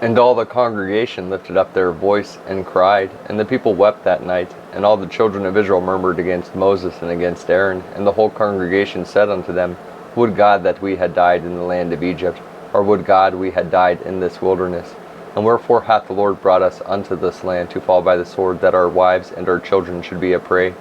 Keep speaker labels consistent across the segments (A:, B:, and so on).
A: And all the congregation lifted up their voice and cried, and the people wept that night. And all the children of Israel murmured against Moses and against Aaron. And the whole congregation said unto them, Would God that we had died in the land of Egypt, or would God we had died in this wilderness? And wherefore hath the Lord brought us unto this land to fall by the sword, that our wives and our children should be a prey?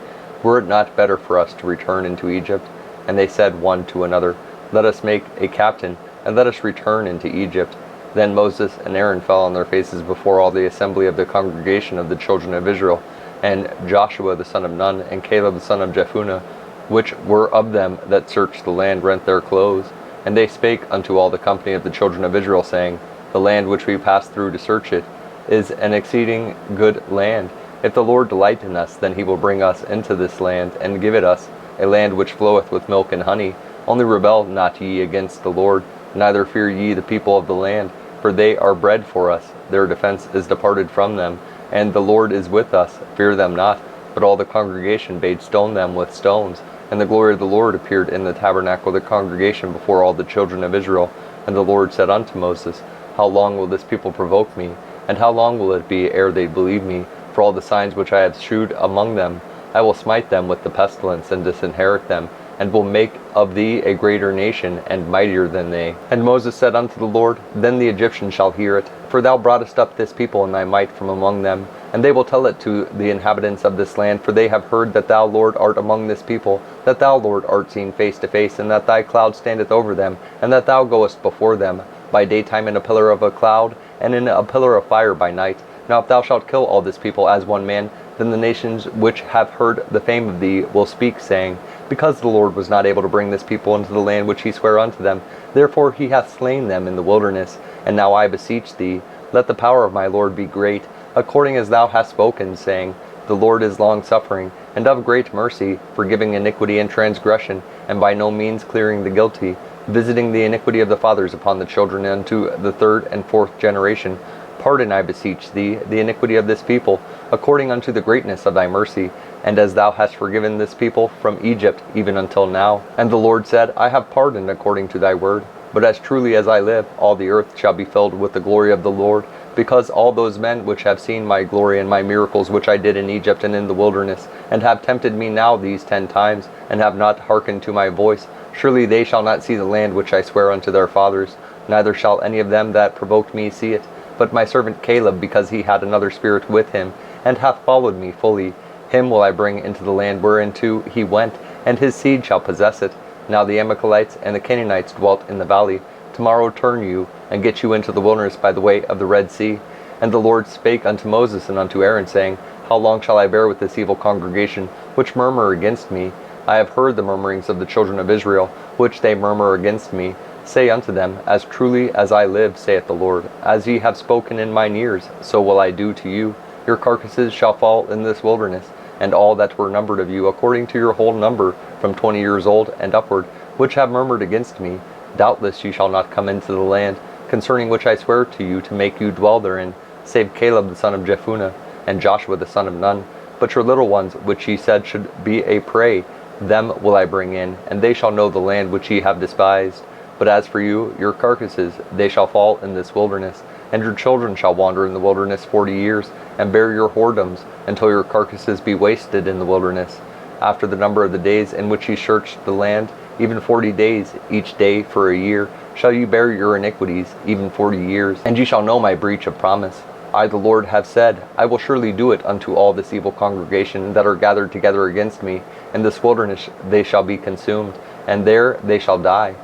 A: Were it not better for us to return into Egypt? And they said one to another, Let us make a captain, and let us return into Egypt. Then Moses and Aaron fell on their faces before all the assembly of the congregation of the children of Israel. And Joshua the son of Nun, and Caleb the son of Jephunneh, which were of them that searched the land, rent their clothes. And they spake unto all the company of the children of Israel, saying, The land which we passed through to search it is an exceeding good land. If the Lord delight in us, then he will bring us into this land, and give it us, a land which floweth with milk and honey. Only rebel not ye against the Lord, neither fear ye the people of the land, for they are bread for us. Their defense is departed from them, and the Lord is with us. Fear them not. But all the congregation bade stone them with stones. And the glory of the Lord appeared in the tabernacle of the congregation before all the children of Israel. And the Lord said unto Moses, How long will this people provoke me? And how long will it be ere they believe me? For all the signs which I have shewed among them, I will smite them with the pestilence, and disinherit them, and will make of thee a greater nation, and mightier than they. And Moses said unto the Lord, Then the Egyptians shall hear it, for thou broughtest up this people in thy might from among them. And they will tell it to the inhabitants of this land, for they have heard that thou, Lord, art among this people, that thou, Lord, art seen face to face, and that thy cloud standeth over them, and that thou goest before them, by daytime in a pillar of a cloud, and in a pillar of fire by night. Now if thou shalt kill all this people as one man, then the nations which have heard the fame of thee will speak, saying, Because the Lord was not able to bring this people into the land which he sware unto them, therefore he hath slain them in the wilderness. And now I beseech thee, let the power of my Lord be great, according as thou hast spoken, saying, The Lord is long-suffering, and of great mercy, forgiving iniquity and transgression, and by no means clearing the guilty, visiting the iniquity of the fathers upon the children unto the third and fourth generation. Pardon, I beseech thee, the iniquity of this people, according unto the greatness of thy mercy, and as thou hast forgiven this people from Egypt, even until now. And the Lord said, I have pardoned according to thy word. But as truly as I live, all the earth shall be filled with the glory of the Lord, because all those men which have seen my glory and my miracles which I did in Egypt and in the wilderness, and have tempted me now these 10 times, and have not hearkened to my voice, surely they shall not see the land which I swear unto their fathers, neither shall any of them that provoked me see it. But my servant Caleb, because he had another spirit with him, and hath followed me fully, him will I bring into the land whereinto he went, and his seed shall possess it. Now the Amalekites and the Canaanites dwelt in the valley. Tomorrow turn you, and get you into the wilderness by the way of the Red Sea. And the Lord spake unto Moses and unto Aaron, saying, How long shall I bear with this evil congregation, which murmur against me? I have heard the murmurings of the children of Israel, which they murmur against me. Say unto them, As truly as I live, saith the Lord, as ye have spoken in mine ears, so will I do to you. Your carcasses shall fall in this wilderness, and all that were numbered of you, according to your whole number, from 20 years old and upward, which have murmured against me. Doubtless ye shall not come into the land, concerning which I swear to you to make you dwell therein, save Caleb the son of Jephunneh, and Joshua the son of Nun. But your little ones, which ye said should be a prey, them will I bring in, and they shall know the land which ye have despised. But as for you, your carcasses, they shall fall in this wilderness, and your children shall wander in the wilderness 40 years, and bear your whoredoms, until your carcasses be wasted in the wilderness. After the number of the days in which ye searched the land, even 40 days, each day for a year, shall ye bear your iniquities, even 40 years. And ye shall know my breach of promise. I the Lord have said, I will surely do it unto all this evil congregation that are gathered together against me. In this wilderness they shall be consumed, and there they shall die.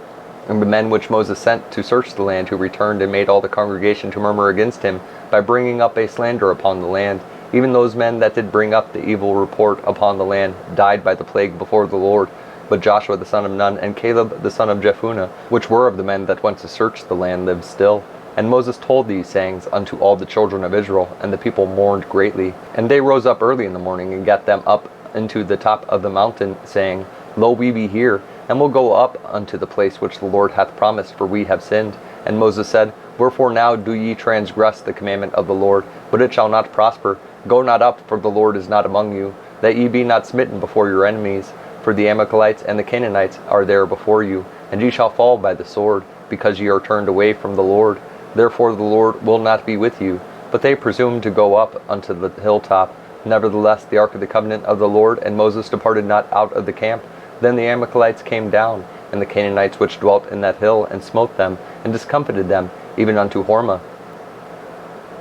A: And the men which Moses sent to search the land, who returned and made all the congregation to murmur against him, by bringing up a slander upon the land, even those men that did bring up the evil report upon the land, died by the plague before the Lord. But Joshua the son of Nun, and Caleb the son of Jephunneh, which were of the men that went to search the land, lived still. And Moses told these sayings unto all the children of Israel, and the people mourned greatly. And they rose up early in the morning, and gat them up into the top of the mountain, saying, Lo, we be here, and will go up unto the place which the Lord hath promised, for we have sinned. And Moses said, Wherefore now do ye transgress the commandment of the Lord? But it shall not prosper. Go not up, for the Lord is not among you, that ye be not smitten before your enemies. For the Amalekites and the Canaanites are there before you, and ye shall fall by the sword, because ye are turned away from the Lord. Therefore the Lord will not be with you. But they presumed to go up unto the hilltop. Nevertheless the ark of the covenant of the Lord and Moses departed not out of the camp. Then the Amalekites came down, and the Canaanites which dwelt in that hill, and smote them, and discomfited them, even unto Hormah.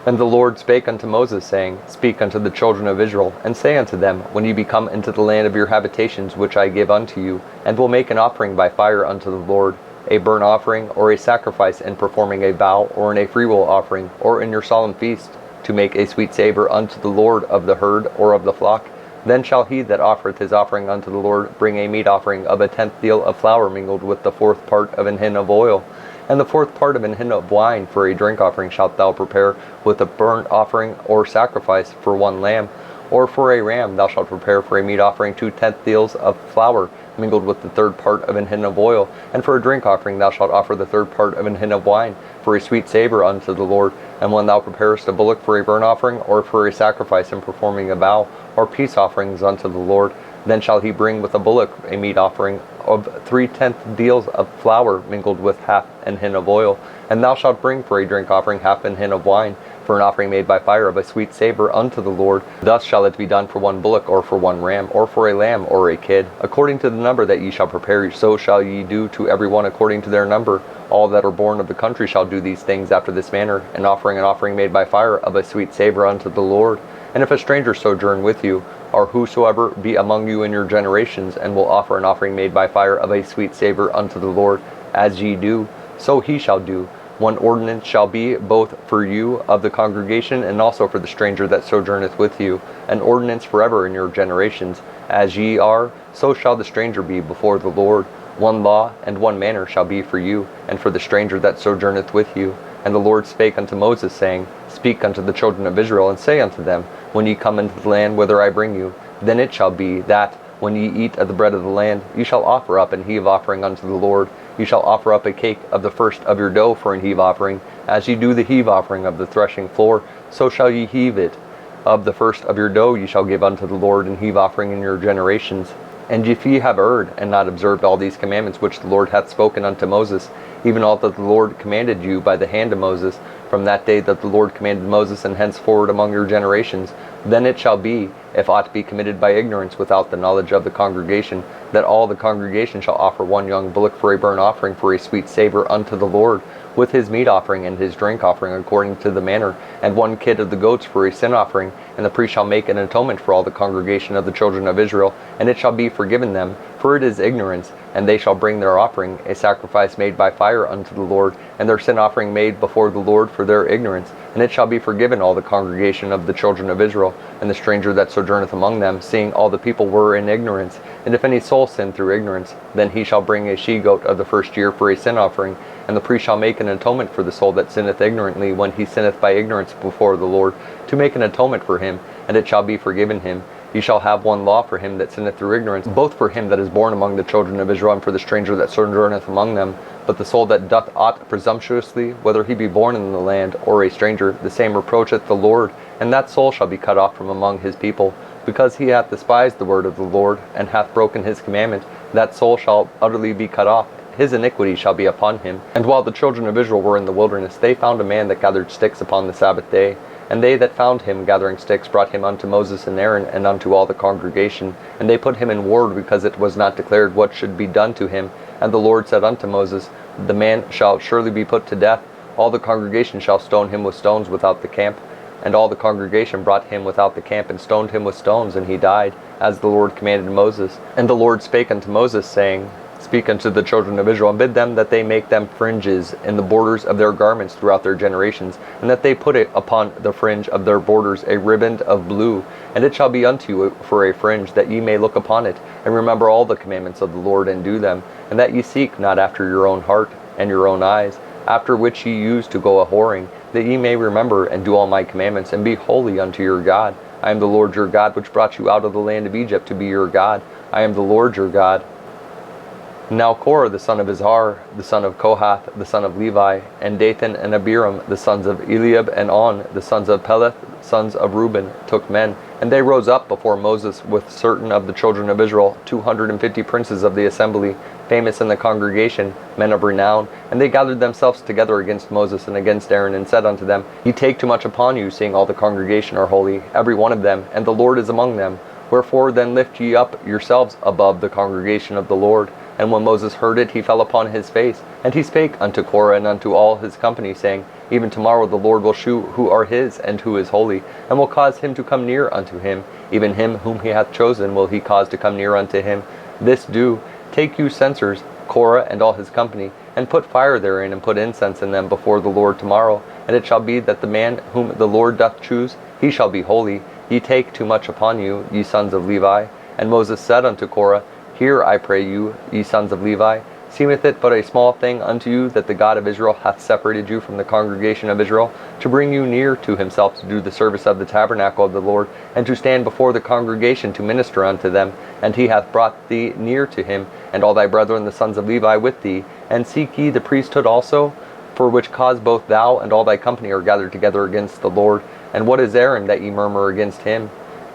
A: And the Lord spake unto Moses, saying, Speak unto the children of Israel, and say unto them, When ye be come into the land of your habitations, which I give unto you, and will make an offering by fire unto the Lord, a burnt offering, or a sacrifice in performing a vow, or in a freewill offering, or in your solemn feast, to make a sweet savour unto the Lord of the herd, or of the flock, then shall he that offereth his offering unto the Lord bring a meat offering of a 10th deal of flour mingled with the 4th part of an hin of oil. And the 4th part of an hin of wine for a drink offering shalt thou prepare with a burnt offering or sacrifice for 1 lamb. Or for a ram thou shalt prepare for a meat offering 2 tenth deals of flour mingled with the 3rd part of an hin of oil. And for a drink offering thou shalt offer the 3rd part of an hin of wine for a sweet savour unto the Lord. And when thou preparest a bullock for a burnt offering, or for a sacrifice in performing a vow, or peace offerings unto the Lord, then shall he bring with a bullock a meat offering of 3/10 deals of flour mingled with half an hin of oil. And thou shalt bring for a drink offering half an hin of wine, for an offering made by fire of a sweet savour unto the Lord. Thus shall it be done for 1 bullock, or for 1 ram, or for a lamb, or a kid. According to the number that ye shall prepare, so shall ye do to every one according to their number. All that are born of the country shall do these things after this manner, an offering made by fire of a sweet savour unto the Lord. And if a stranger sojourn with you, or whosoever be among you in your generations, and will offer an offering made by fire of a sweet savour unto the Lord, as ye do, so he shall do. 1 ordinance shall be both for you of the congregation, and also for the stranger that sojourneth with you, an ordinance forever in your generations. As ye are, so shall the stranger be before the Lord. 1 law and 1 manner shall be for you, and for the stranger that sojourneth with you. And the Lord spake unto Moses, saying, Speak unto the children of Israel, and say unto them, When ye come into the land whither I bring you, then it shall be that, when ye eat of the bread of the land, ye shall offer up an heave offering unto the Lord. Ye shall offer up a cake of the first of your dough for an heave offering. As ye do the heave offering of the threshing floor, so shall ye heave it. Of the first of your dough ye shall give unto the Lord an heave offering in your generations. And if ye have erred, and not observed all these commandments which the Lord hath spoken unto Moses, even all that the Lord commanded you by the hand of Moses, from that day that the Lord commanded Moses, and henceforward among your generations, then it shall be, if aught be committed by ignorance without the knowledge of the congregation, that all the congregation shall offer 1 young bullock for a burnt offering for a sweet savour unto the Lord, with his meat offering and his drink offering according to the manner, and 1 kid of the goats for a sin offering. And the priest shall make an atonement for all the congregation of the children of Israel, and it shall be forgiven them, for it is ignorance. And they shall bring their offering, a sacrifice made by fire unto the Lord, and their sin offering made before the Lord for their ignorance. And it shall be forgiven all the congregation of the children of Israel, and the stranger that sojourneth among them, seeing all the people were in ignorance. And if any soul sin through ignorance, then he shall bring a she-goat of the first year for a sin offering. And the priest shall make an atonement for the soul that sinneth ignorantly, when he sinneth by ignorance before the Lord, to make an atonement for him, and it shall be forgiven him. Ye shall have 1 law for him that sinneth through ignorance, both for him that is born among the children of Israel, and for the stranger that sojourneth among them. But the soul that doth aught presumptuously, whether he be born in the land, or a stranger, the same reproacheth the Lord, and that soul shall be cut off from among his people. Because he hath despised the word of the Lord, and hath broken his commandment, that soul shall utterly be cut off. His iniquity shall be upon him. And while the children of Israel were in the wilderness, they found a man that gathered sticks upon the Sabbath day. And they that found him gathering sticks brought him unto Moses and Aaron, and unto all the congregation. And they put him in ward, because it was not declared what should be done to him. And the Lord said unto Moses, The man shall surely be put to death. All the congregation shall stone him with stones without the camp. And all the congregation brought him without the camp, and stoned him with stones, and he died, as the Lord commanded Moses. And the Lord spake unto Moses, saying, Speak unto the children of Israel, and bid them that they make them fringes in the borders of their garments throughout their generations, and that they put it upon the fringe of their borders a riband of blue. And it shall be unto you for a fringe, that ye may look upon it, and remember all the commandments of the Lord, and do them, and that ye seek not after your own heart and your own eyes, after which ye used to go a-whoring, that ye may remember and do all my commandments, and be holy unto your God. I am the Lord your God, which brought you out of the land of Egypt to be your God. I am the Lord your God. Now Korah the son of Izhar, the son of Kohath, the son of Levi, and Dathan and Abiram, the sons of Eliab, and On, the sons of Peleth, sons of Reuben, took men, And they rose up before Moses with certain of the children of Israel, 250 princes of the assembly, famous in the congregation, men of renown. And they gathered themselves together against Moses and against Aaron, and said unto them, Ye take too much upon you, seeing all the congregation are holy, every one of them, and the Lord is among them. Wherefore then lift ye up yourselves above the congregation of the Lord. And when Moses heard it, he fell upon his face. And he spake unto Korah and unto all his company, saying, Even tomorrow the Lord will shew who are his, and who is holy, and will cause him to come near unto him. Even him whom he hath chosen will he cause to come near unto him. This do, take you censers, Korah and all his company, and put fire therein, and put incense in them before the Lord tomorrow. And it shall be that the man whom the Lord doth choose, he shall be holy. Ye take too much upon you, ye sons of Levi. And Moses said unto Korah, Hear, I pray you, ye sons of Levi. Seemeth it but a small thing unto you that the God of Israel hath separated you from the congregation of Israel, to bring you near to himself to do the service of the tabernacle of the Lord, and to stand before the congregation to minister unto them? And he hath brought thee near to him, and all thy brethren the sons of Levi with thee. And seek ye the priesthood also? For which cause both thou and all thy company are gathered together against the Lord. And what is Aaron that ye murmur against him?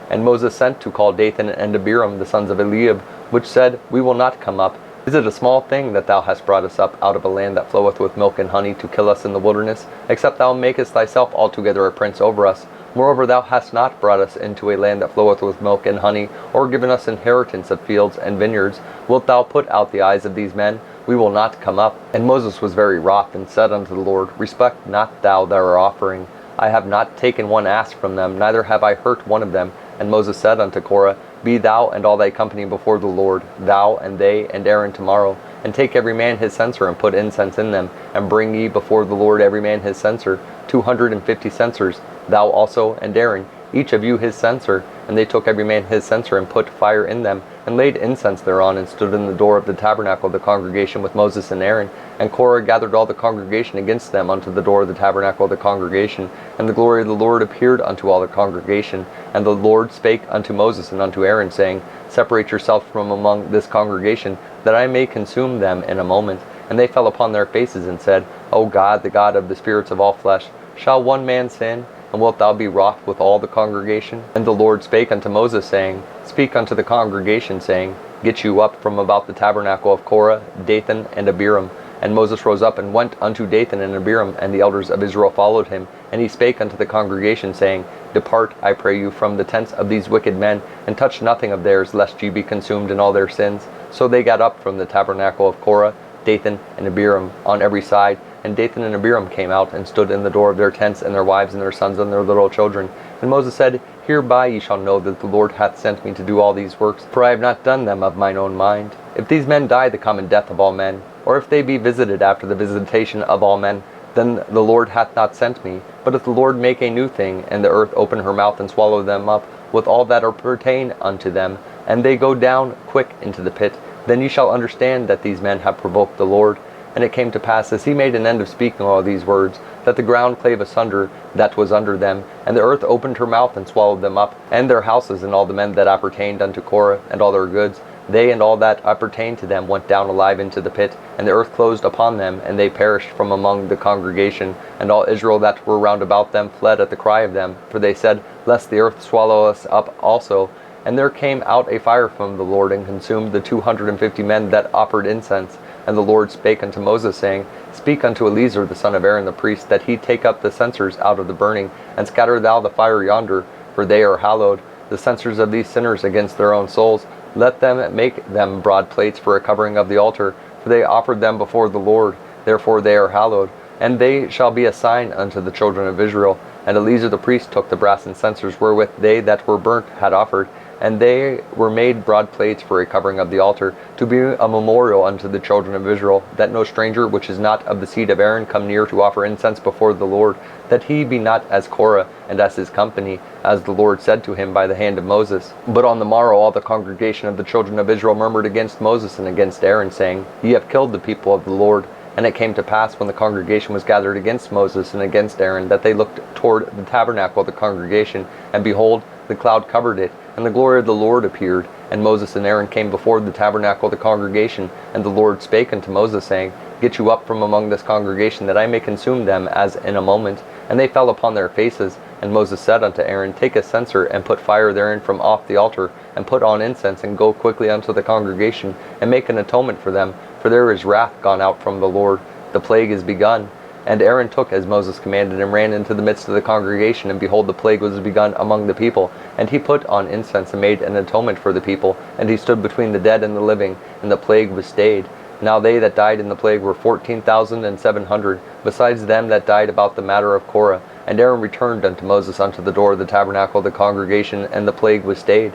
A: And Moses sent to call Dathan and Abiram the sons of Eliab, which said, We will not come up. Is it a small thing that thou hast brought us up out of a land that floweth with milk and honey to kill us in the wilderness, except thou makest thyself altogether a prince over us? Moreover, thou hast not brought us into a land that floweth with milk and honey, or given us inheritance of fields and vineyards. Wilt thou put out the eyes of these men? We will not come up. And Moses was very wroth, and said unto the Lord, Respect not thou their offering. I have not taken one ass from them, neither have I hurt one of them. And Moses said unto Korah, Be thou and all thy company before the Lord, thou and they and Aaron tomorrow, and take every man his censer, and put incense in them, and bring ye before the Lord every man his censer, 250 censers, thou also and Aaron, each of you his censer. And they took every man his censer, and put fire in them, and laid incense thereon, and stood in the door of the tabernacle of the congregation with Moses and Aaron. And Korah gathered all the congregation against them unto the door of the tabernacle of the congregation. And the glory of the Lord appeared unto all the congregation. And the Lord spake unto Moses and unto Aaron, saying, Separate yourself from among this congregation, that I may consume them in a moment. And they fell upon their faces, and said, O God, the God of the spirits of all flesh, shall one man sin? And wilt thou be wroth with all the congregation? And the Lord spake unto Moses, saying, Speak unto the congregation, saying, Get you up from about the tabernacle of Korah, Dathan, and Abiram. And Moses rose up and went unto Dathan and Abiram, and the elders of Israel followed him. And he spake unto the congregation, saying, Depart, I pray you, from the tents of these wicked men, and touch nothing of theirs, lest ye be consumed in all their sins. So they got up from the tabernacle of Korah, Dathan, and Abiram on every side. And Dathan and Abiram came out, and stood in the door of their tents, and their wives, and their sons, and their little children. And Moses said, Hereby ye shall know that the Lord hath sent me to do all these works, for I have not done them of mine own mind. If these men die the common death of all men, or if they be visited after the visitation of all men, then the Lord hath not sent me. But if the Lord make a new thing, and the earth open her mouth, and swallow them up with all that are pertain unto them, and they go down quick into the pit, then ye shall understand that these men have provoked the Lord. And it came to pass, as he made an end of speaking all these words, that the ground clave asunder that was under them, and the earth opened her mouth and swallowed them up, and their houses, and all the men that appertained unto Korah, and all their goods. They and all that appertained to them went down alive into the pit, and the earth closed upon them, and they perished from among the congregation. And all Israel that were round about them fled at the cry of them, for they said, Lest the earth swallow us up also. And there came out a fire from the Lord, and consumed the 250 men that offered incense. And the Lord spake unto Moses, saying, Speak unto Eleazar the son of Aaron the priest, that he take up the censers out of the burning, and scatter thou the fire yonder, for they are hallowed. The censers of these sinners against their own souls, let them make them broad plates for a covering of the altar, for they offered them before the Lord, therefore they are hallowed. And they shall be a sign unto the children of Israel. And Eleazar the priest took the brass and censers wherewith they that were burnt had offered, and they were made broad plates for a covering of the altar, to be a memorial unto the children of Israel, that no stranger which is not of the seed of Aaron come near to offer incense before the Lord, that he be not as Korah and as his company, as the Lord said to him by the hand of Moses. But on the morrow all the congregation of the children of Israel murmured against Moses and against Aaron, saying, Ye have killed the people of the Lord. And it came to pass, when the congregation was gathered against Moses and against Aaron, that they looked toward the tabernacle of the congregation, and behold, the cloud covered it, and the glory of the Lord appeared. And Moses and Aaron came before the tabernacle of the congregation, and the Lord spake unto Moses, saying, Get you up from among this congregation, that I may consume them as in a moment. And they fell upon their faces, And Moses said unto Aaron, Take a censer, and put fire therein from off the altar, and put on incense, and go quickly unto the congregation, and make an atonement for them, for there is wrath gone out from the Lord, the plague is begun. And Aaron took as Moses commanded, and ran into the midst of the congregation, and behold, the plague was begun among the people. And he put on incense, and made an atonement for the people, and he stood between the dead and the living, and the plague was stayed. Now they that died in the plague were 14,700, besides them that died about the matter of Korah. And Aaron returned unto Moses unto the door of the tabernacle of the congregation, and the plague was stayed.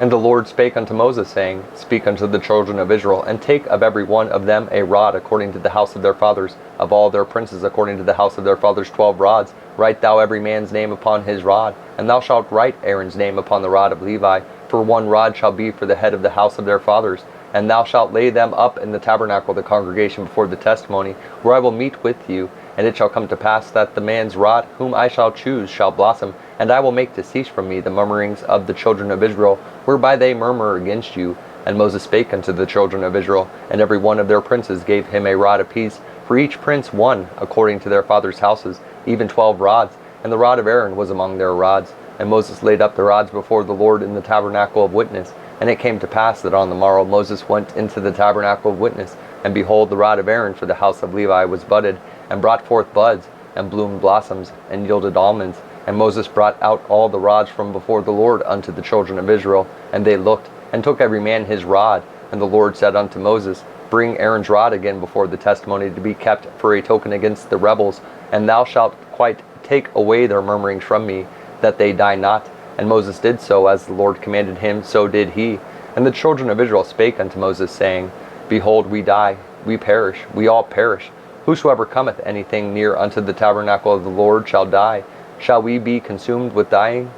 A: And the Lord spake unto Moses, saying, Speak unto the children of Israel, and take of every one of them a rod according to the house of their fathers, of all their princes according to the house of their fathers 12 rods. Write thou every man's name upon his rod, and thou shalt write Aaron's name upon the rod of Levi, for one rod shall be for the head of the house of their fathers. And thou shalt lay them up in the tabernacle of the congregation before the testimony, where I will meet with you. And it shall come to pass that the man's rod, whom I shall choose, shall blossom, and I will make to cease from me the murmurings of the children of Israel, whereby they murmur against you. And Moses spake unto the children of Israel, and every one of their princes gave him a rod apiece, for each prince one, according to their fathers' houses, even 12 rods. And the rod of Aaron was among their rods. And Moses laid up the rods before the Lord in the tabernacle of witness. And it came to pass that on the morrow Moses went into the tabernacle of witness, and behold, the rod of Aaron for the house of Levi was budded, and brought forth buds, and bloomed blossoms, and yielded almonds. And Moses brought out all the rods from before the Lord unto the children of Israel, and they looked, and took every man his rod. And the Lord said unto Moses, Bring Aaron's rod again before the testimony, to be kept for a token against the rebels, and thou shalt quite take away their murmurings from me, that they die not. And Moses did so, as the Lord commanded him, so did he. And the children of Israel spake unto Moses, saying, Behold, we die, we perish, we all perish. Whosoever cometh anything near unto the tabernacle of the Lord shall die. Shall we be consumed with dying?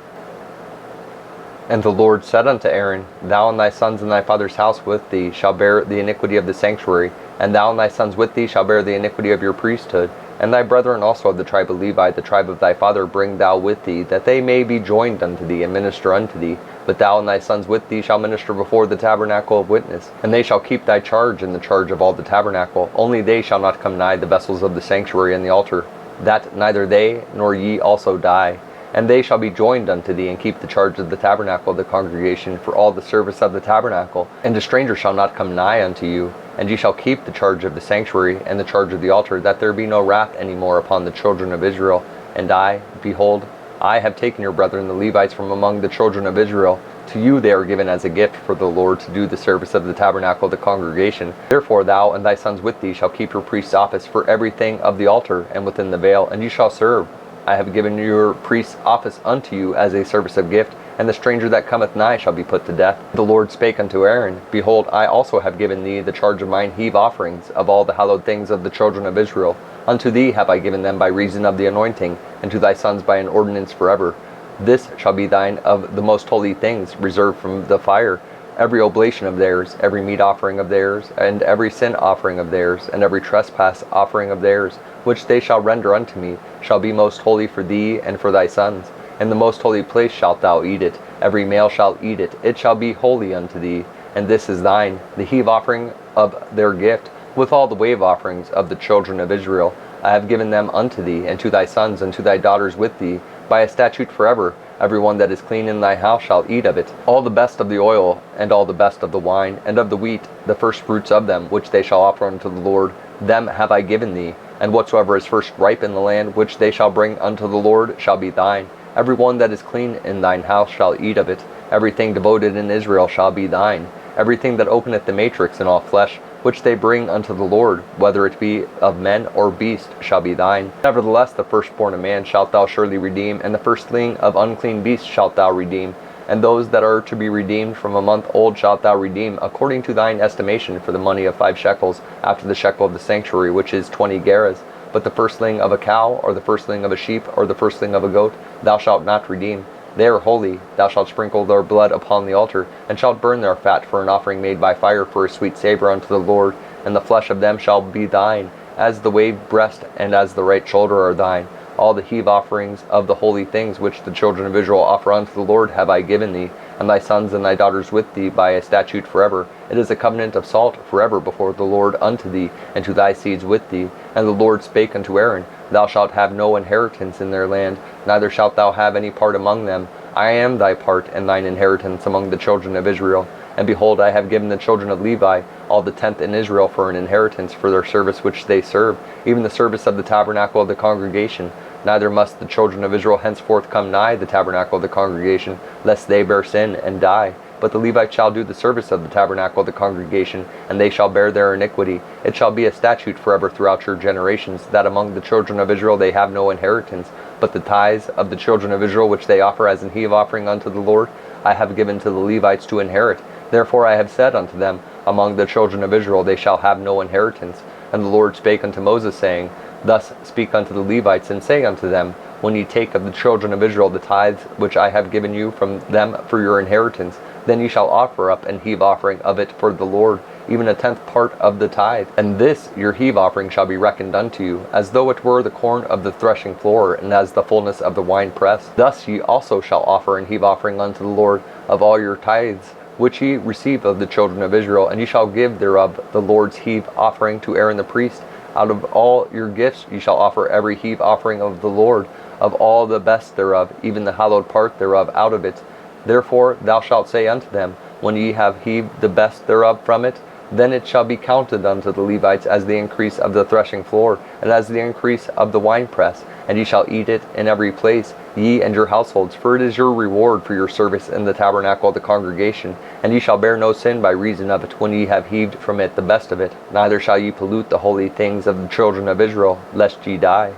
A: And the Lord said unto Aaron, Thou and thy sons and thy father's house with thee shall bear the iniquity of the sanctuary, and thou and thy sons with thee shall bear the iniquity of your priesthood. And thy brethren also of the tribe of Levi, the tribe of thy father, bring thou with thee, that they may be joined unto thee, and minister unto thee. But thou and thy sons with thee shall minister before the tabernacle of witness, and they shall keep thy charge in the charge of all the tabernacle. Only they shall not come nigh the vessels of the sanctuary and the altar, that neither they nor ye also die. And they shall be joined unto thee, and keep the charge of the tabernacle of the congregation for all the service of the tabernacle. And a stranger shall not come nigh unto you. And ye shall keep the charge of the sanctuary and the charge of the altar, that there be no wrath any more upon the children of Israel. And I, behold, I have taken your brethren the Levites from among the children of Israel. To you they are given as a gift for the Lord to do the service of the tabernacle of the congregation. Therefore thou and thy sons with thee shall keep your priest's office for everything of the altar and within the veil, and ye shall serve. I have given your priest's office unto you as a service of gift, and the stranger that cometh nigh shall be put to death. The Lord spake unto Aaron, Behold, I also have given thee the charge of mine heave offerings of all the hallowed things of the children of Israel. Unto thee have I given them by reason of the anointing, and to thy sons by an ordinance forever. This shall be thine of the most holy things, reserved from the fire. Every oblation of theirs, every meat offering of theirs, and every sin offering of theirs, and every trespass offering of theirs, which they shall render unto me, shall be most holy for thee and for thy sons. In the most holy place shalt thou eat it. Every male shall eat it. It shall be holy unto thee. And this is thine, the heave offering of their gift, with all the wave offerings of the children of Israel. I have given them unto thee, and to thy sons, and to thy daughters with thee, by a statute forever. Every one that is clean in thy house shall eat of it. All the best of the oil, and all the best of the wine, and of the wheat, the first fruits of them, which they shall offer unto the Lord, them have I given thee. And whatsoever is first ripe in the land, which they shall bring unto the Lord, shall be thine. Every one that is clean in thine house shall eat of it. Everything devoted in Israel shall be thine. Everything that openeth the matrix in all flesh, which they bring unto the Lord, whether it be of men or beast, shall be thine. Nevertheless, the firstborn of man shalt thou surely redeem, and the firstling of unclean beasts shalt thou redeem. And those that are to be redeemed from a month old shalt thou redeem, according to thine estimation, for the money of 5 shekels, after the shekel of the sanctuary, which is 20 gerahs. But the firstling of a cow, or the firstling of a sheep, or the firstling of a goat, thou shalt not redeem. They are holy. Thou shalt sprinkle their blood upon the altar, and shalt burn their fat for an offering made by fire for a sweet savour unto the Lord. And the flesh of them shall be thine, as the wave breast and as the right shoulder are thine. All the heave offerings of the holy things which the children of Israel offer unto the Lord have I given thee, and thy sons and thy daughters with thee by a statute forever. It is a covenant of salt forever before the Lord unto thee, and to thy seeds with thee. And the Lord spake unto Aaron, Thou shalt have no inheritance in their land, neither shalt thou have any part among them. I am thy part and thine inheritance among the children of Israel. And behold, I have given the children of Levi all the tenth in Israel for an inheritance for their service which they serve, even the service of the tabernacle of the congregation. Neither must the children of Israel henceforth come nigh the tabernacle of the congregation, lest they bear sin and die. But the Levites shall do the service of the tabernacle of the congregation, and they shall bear their iniquity. It shall be a statute forever throughout your generations, that among the children of Israel they have no inheritance, but the tithes of the children of Israel which they offer as an heave offering unto the Lord, I have given to the Levites to inherit. Therefore I have said unto them, Among the children of Israel they shall have no inheritance. And the Lord spake unto Moses, saying, Thus speak unto the Levites, and say unto them, When ye take of the children of Israel the tithes which I have given you from them for your inheritance, then ye shall offer up an heave offering of it for the Lord, even a tenth part of the tithe. And this your heave offering shall be reckoned unto you, as though it were the corn of the threshing floor, and as the fullness of the winepress. Thus ye also shall offer an heave offering unto the Lord of all your tithes, which ye receive of the children of Israel, and ye shall give thereof the Lord's heave offering to Aaron the priest. Out of all your gifts ye shall offer every heave offering of the Lord, of all the best thereof, even the hallowed part thereof out of it. Therefore thou shalt say unto them, When ye have heaved the best thereof from it, then it shall be counted unto the Levites as the increase of the threshing floor, and as the increase of the winepress, and ye shall eat it in every place, ye and your households, for it is your reward for your service in the tabernacle of the congregation. And ye shall bear no sin by reason of it, when ye have heaved from it the best of it. Neither shall ye pollute the holy things of the children of Israel, lest ye die.